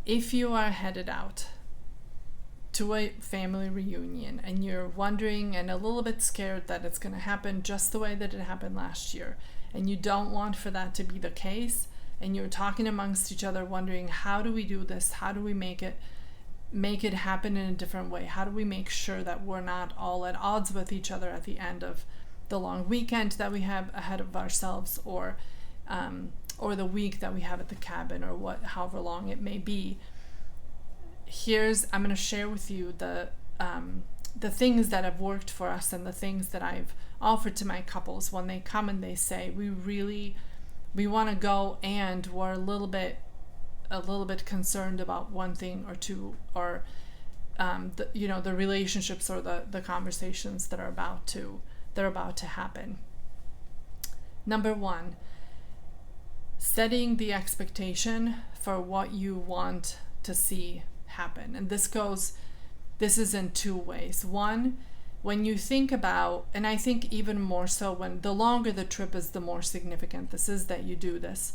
If you are headed out to a family reunion and you're wondering and a little bit scared that it's going to happen just the way that it happened last year, and you don't want for that to be the case, and you're talking amongst each other wondering, how do we do this? How do we make it happen in a different way? How do we make sure that we're not all at odds with each other at the end of the long weekend that we have ahead of ourselves, or the week that we have at the cabin, or however long it may be? I'm going to share with you the things that have worked for us, and the things that I've offered to my couples when they come and they say, we want to go, and we're a little bit concerned about one thing or two, or the relationships or the conversations that are about to happen. Number one, setting the expectation for what you want to see happen. And this is in two ways. One, when you think about, and I think even more so when the longer the trip is, the more significant this is that you do this.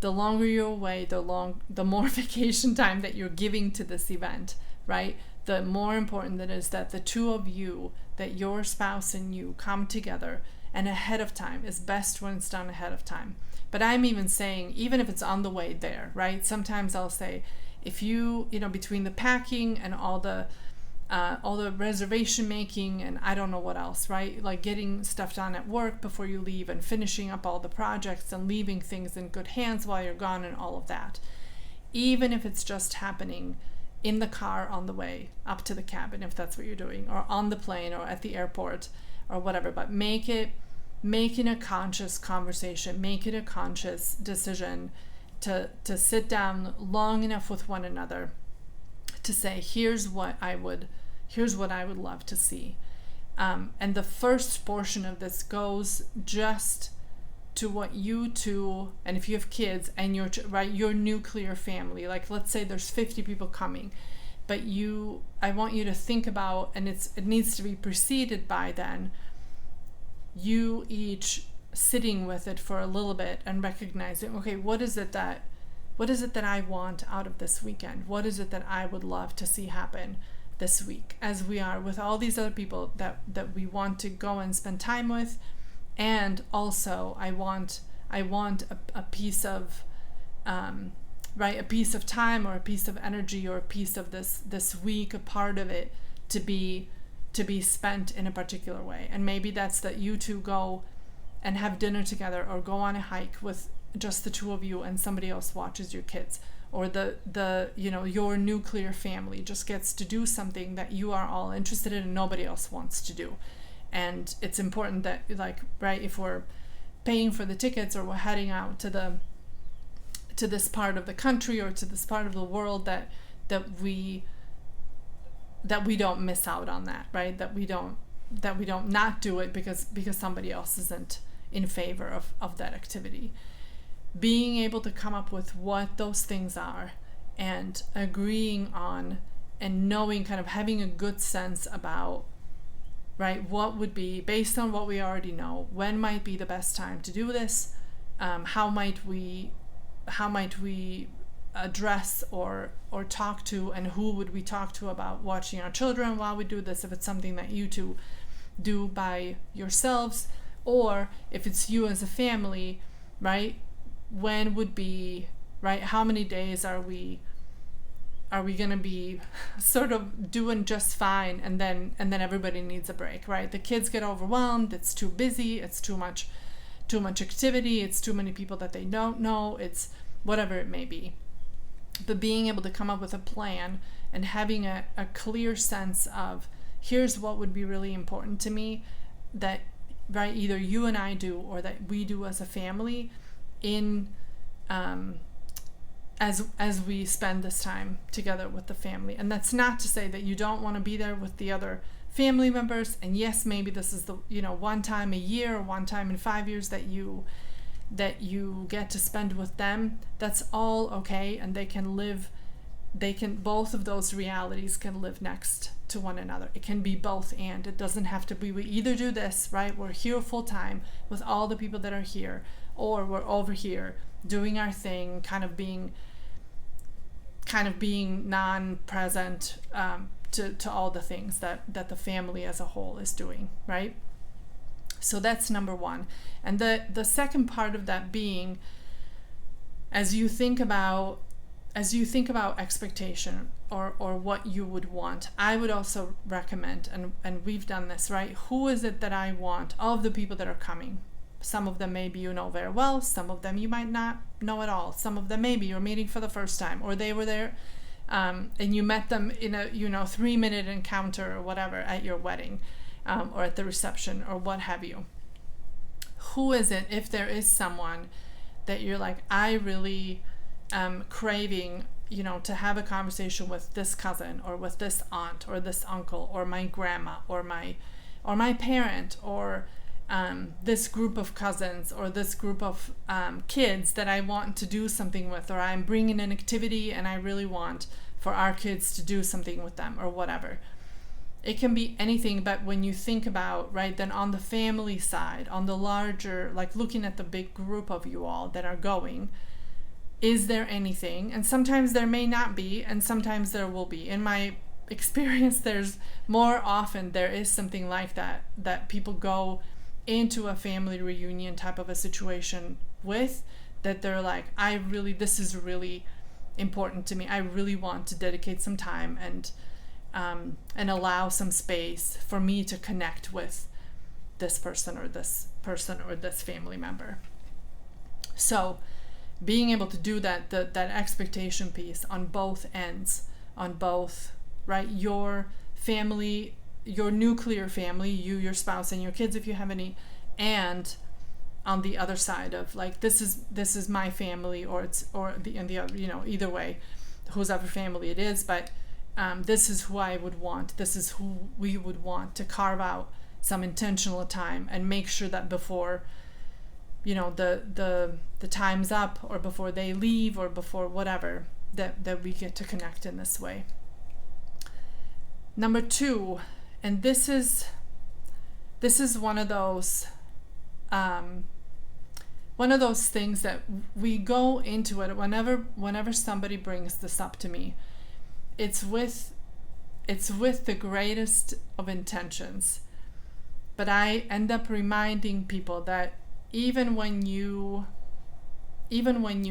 The longer you're away, the more vacation time that you're giving to this event, right? The more important it is that the two of you, that your spouse and you, come together, and ahead of time is best when it's done ahead of time. But I'm even saying, even if it's on the way there, right? Sometimes I'll say, if you between the packing and all the reservation making and I don't know what else, right? Like getting stuff done at work before you leave, and finishing up all the projects and leaving things in good hands while you're gone, and all of that. Even if it's just happening in the car on the way up to the cabin, if that's what you're doing, or on the plane, or at the airport, or whatever. But make it a conscious conversation, make it a conscious decision to sit down long enough with one another to say, here's what I would love to see. And the first portion of this goes just to what you two, and if you have kids and your nuclear family, like let's say there's 50 people coming, but I want you to think about, and it needs to be preceded by then, you each sitting with it for a little bit and recognizing, okay, what is it that I want out of this weekend? What is it that I would love to see happen this week, as we are with all these other people that we want to go and spend time with? And also I want a piece of a piece of time, or a piece of energy, or a piece of this week, a part of it to be spent in a particular way. And maybe that's that you two go and have dinner together, or go on a hike with just the two of you and somebody else watches your kids, or your nuclear family just gets to do something that you are all interested in and nobody else wants to do. And it's important that, if we're paying for the tickets, or we're heading out to this part of the country, or to this part of the world, that we don't miss out on that, right? That we don't not do it because somebody else isn't in favor of that activity. Being able to come up with what those things are, and agreeing on, and knowing, kind of having a good sense about, right, what would be, based on what we already know, when might be the best time to do this, how might we address or talk to, and who would we talk to about watching our children while we do this, if it's something that you two do by yourselves, or if it's you as a family, right? When would be, right, how many days are we going to be sort of doing just fine, and then everybody needs a break, right? The kids get overwhelmed, it's too busy, it's too much activity, it's too many people that they don't know, it's whatever it may be. But being able to come up with a plan, and having a clear sense of, here's what would be really important to me that, right, either you and I do, or that we do as a family, in as we spend this time together with the family. And that's not to say that you don't want to be there with the other family members, and yes, maybe this is the one time a year, or one time in 5 years that you get to spend with them. That's all okay, and both of those realities can live next to one another. It can be both, and it doesn't have to be, we either do this, right, we're here full time with all the people that are here, or we're over here doing our thing, kind of being kind of being non-present to all the things that the family as a whole is doing, right? So that's number one. And the second part of that being, as you think about expectation or what you would want, I would also recommend, and we've done this, right? Who is it that I want? All of the people that are coming. Some of them maybe you know very well, some of them you might not know at all. Some of them maybe you're meeting for the first time, or they were there and you met them in a 3-minute encounter or whatever at your wedding, or at the reception or what have you. Who is it, if there is someone that you're like, I really am craving, to have a conversation with this cousin or with this aunt or this uncle or my grandma or my parent or this group of cousins or this group of kids that I want to do something with, or I'm bringing an activity and I really want for our kids to do something with them or whatever. It can be anything, but when you think about, right, then on the family side, on the larger, like looking at the big group of you all that are going, is there anything? And sometimes there may not be, and sometimes there will be. In my experience, there's more often there is something like that people go into a family reunion type of a situation with, that they're like, this is really important to me. I really want to dedicate some time and allow some space for me to connect with this person or this family member. So being able to do that expectation piece on both ends, right? Your family, your nuclear family, you, your spouse, and your kids, if you have any, and on the other side of like, this is my family, or either way, whoever family it is, but this is who I would want. This is who we would want to carve out some intentional time and make sure that before, the time's up, or before they leave, or before whatever, that we get to connect in this way. Number 2, and this is one of those things that we go into it whenever somebody brings this up to me. It's with the greatest of intentions, but I end up reminding people that even when you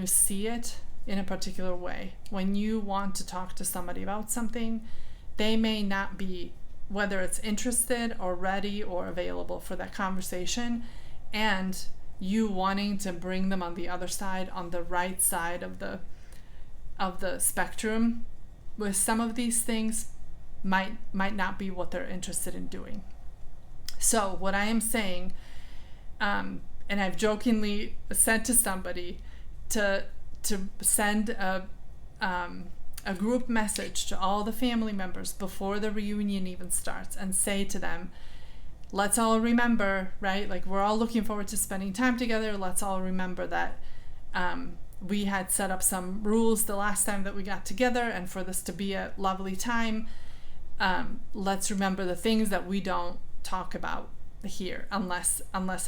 see it in a particular way, when you want to talk to somebody about something, they may not be, whether it's interested or ready or available for that conversation, and you wanting to bring them on the other side, on the right side of the spectrum with some of these things might not be what they're interested in doing. So what I am saying, and I've jokingly said to somebody to send a group message to all the family members before the reunion even starts and say to them, let's all remember, right? Like, we're all looking forward to spending time together. Let's all remember that we had set up some rules the last time that we got together, and for this to be a lovely time, let's remember the things that we don't talk about here unless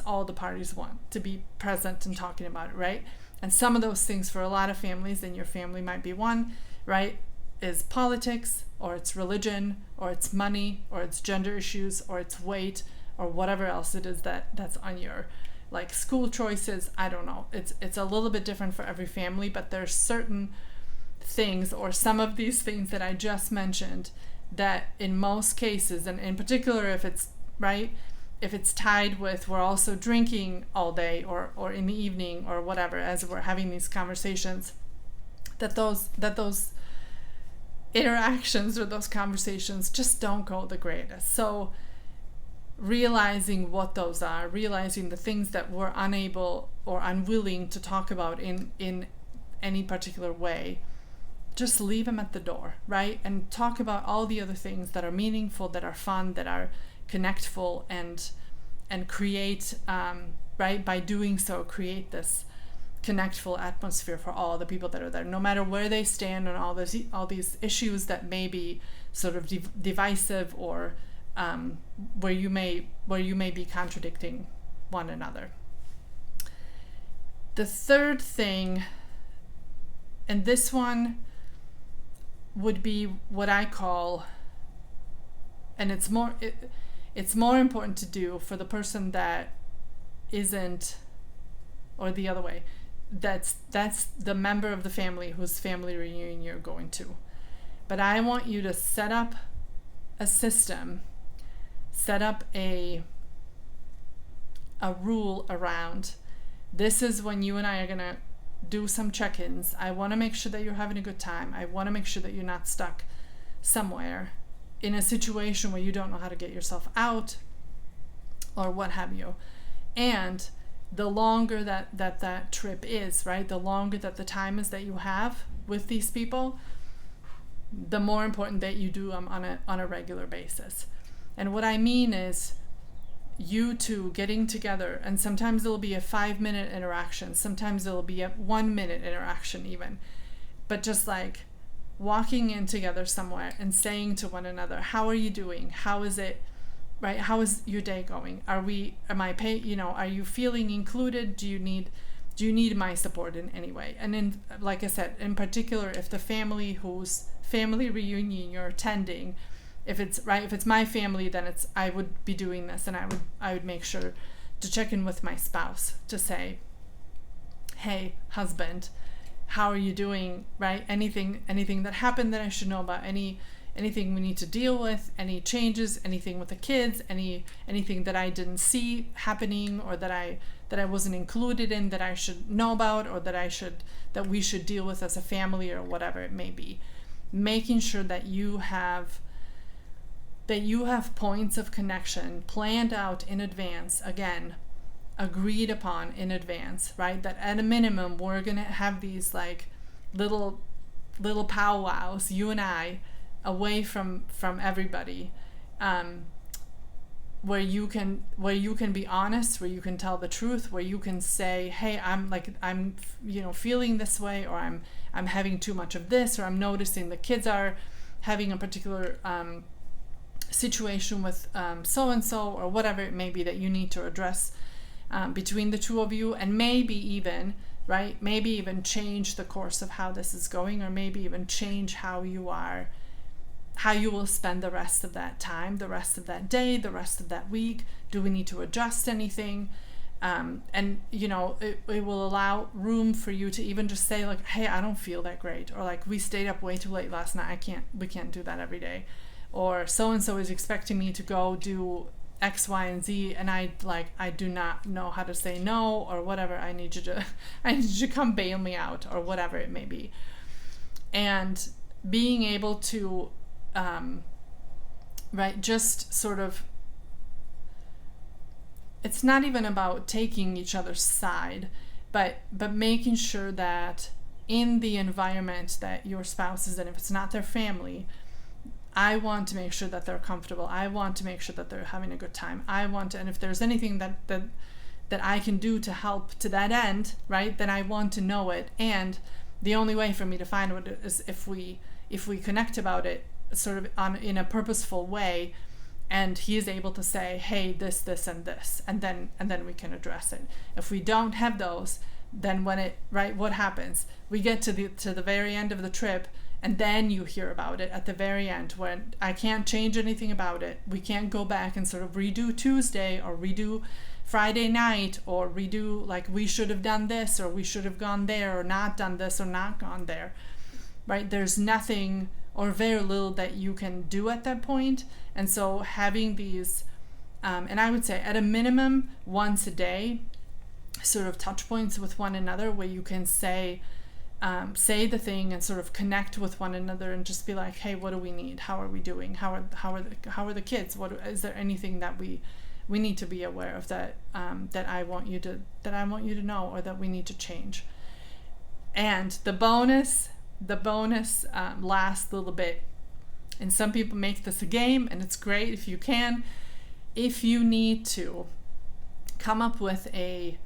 all the parties want to be present and talking about it, right? And some of those things for a lot of families, and your family might be one, right, is politics, or it's religion, or it's money, or it's gender issues, or it's weight, or whatever else it is that's on your, like, school choices. I don't know. It's a little bit different for every family, but there's certain things, or some of these things that I just mentioned, that in most cases, and in particular if it's, right, if it's tied with we're also drinking all day or in the evening or whatever, as we're having these conversations, that those interactions or those conversations just don't go the greatest. So realizing what those are, realizing the things that we're unable or unwilling to talk about in any particular way, just leave them at the door, right? And talk about all the other things that are meaningful, that are fun, that are connectful, and create, right, by doing so, create this connectful atmosphere for all the people that are there, no matter where they stand on all these issues that may be sort of divisive, or where you may be contradicting one another. The third thing, and this one would be what I call, and it's more important to do for the person that isn't, or the other way, that's the member of the family whose family reunion you're going to. But I want you to set up a system, set up a rule around, this is when you and I are going to do some check-ins. I want to make sure that you're having a good time. I want to make sure that you're not stuck somewhere in a situation where you don't know how to get yourself out or what have you. And the longer that trip is, right, the longer that the time is that you have with these people, the more important that you do them on a regular basis. And what I mean is you two getting together, and sometimes it'll be a 5-minute interaction, sometimes it'll be a 1-minute interaction even, but just like walking in together somewhere and saying to one another, how are you doing? How is it, right? How is your day going? Are you feeling included? Do you need my support in any way? And in, like I said, in particular, if the family whose family reunion you're attending, if it's my family, then I would be doing this, and I would make sure to check in with my spouse to say, hey, husband, how are you doing, right? Anything that happened that I should know about, anything we need to deal with, any changes, anything with the kids, anything that I didn't see happening, or that I wasn't included in, that I should know about, or that we should deal with as a family, or whatever it may be. Making sure that you have points of connection planned out in advance, again, agreed upon in advance, right? That at a minimum, we're going to have these like little powwows, you and I, away from everybody, where you can be honest, where you can tell the truth, where you can say, hey, I'm feeling this way, or I'm having too much of this, or I'm noticing the kids are having a particular situation with so-and-so, or whatever it may be that you need to address between the two of you, and maybe even change the course of how this is going, or maybe even change how you will spend the rest of that time, the rest of that day, the rest of that week. Do we need to adjust anything? And it will allow room for you to even just say, like, hey, I don't feel that great, or like, we stayed up way too late last night, we can't do that every day, or so-and-so is expecting me to go do X, Y, and Z, and I do not know how to say no, or whatever. I need you to come bail me out, or whatever it may be. And being able to just sort of, it's not even about taking each other's side, but making sure that in the environment that your spouse is in, if it's not their family, I want to make sure that they're comfortable. I want to make sure that they're having a good time. And if there's anything that I can do to help to that end, right, then I want to know it. And the only way for me to find it is if we connect about it sort of in a purposeful way, and he is able to say, hey, this, and this, and then we can address it. If we don't have those, then what happens? We get to the very end of the trip, and then you hear about it at the very end, when I can't change anything about it. We can't go back and sort of redo Tuesday, or redo Friday night, or redo, like, we should have done this, or we should have gone there, or not done this, or not gone there, right? There's nothing or very little that you can do at that point. And so having these, and I would say at a minimum once a day, sort of touch points with one another, where you can say the thing and sort of connect with one another, and just be like, hey, what do we need? How are we doing? How are the kids? Is there anything that we need to be aware of that I want you to know, or that we need to change? And the bonus last little bit, and some people make this a game, and it's great if you can. If you need to come up with a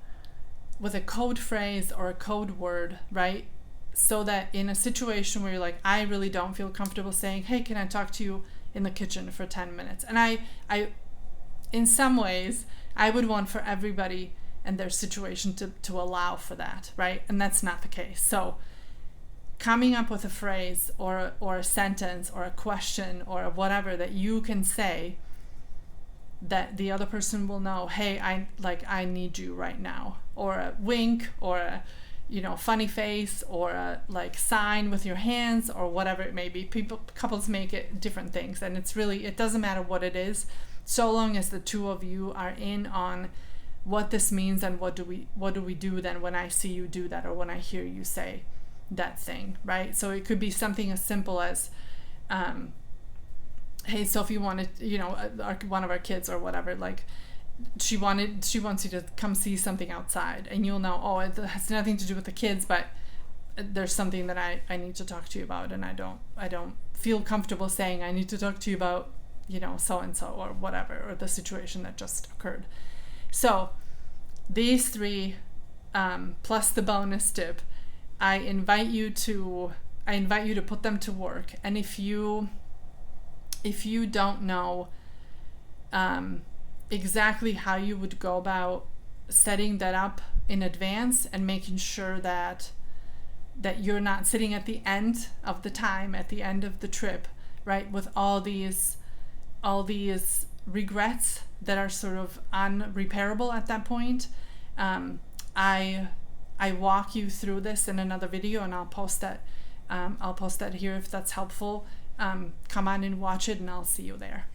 code phrase or a code word, right? So that in a situation where you're like, I really don't feel comfortable saying, hey, can I talk to you in the kitchen for 10 minutes? And I in some ways, I would want for everybody and their situation to allow for that, right? And that's not the case. So coming up with a phrase or a sentence or a question or whatever that you can say that the other person will know, hey, I need you right now, or a wink, or a funny face, or a sign with your hands, or whatever it may be. Couples make it different things, and it doesn't matter what it is, so long as the two of you are in on what this means and what do we do then when I see you do that, or when I hear you say that thing, right? So it could be something as simple as, hey, Sophie wanted, one of our kids or whatever, she wants you to come see something outside, and you'll know, oh, it has nothing to do with the kids, but there's something that I need to talk to you about, and I don't feel comfortable saying I need to talk to you about, so and so, or whatever, or the situation that just occurred. So these three, plus the bonus tip, I invite you to put them to work. And if you don't know exactly how you would go about setting that up in advance and making sure that you're not sitting at the end of the time, at the end of the trip, right, with all these regrets that are sort of unrepairable at that point, I walk you through this in another video, and I'll post that here if that's helpful. Come on and watch it, and I'll see you there.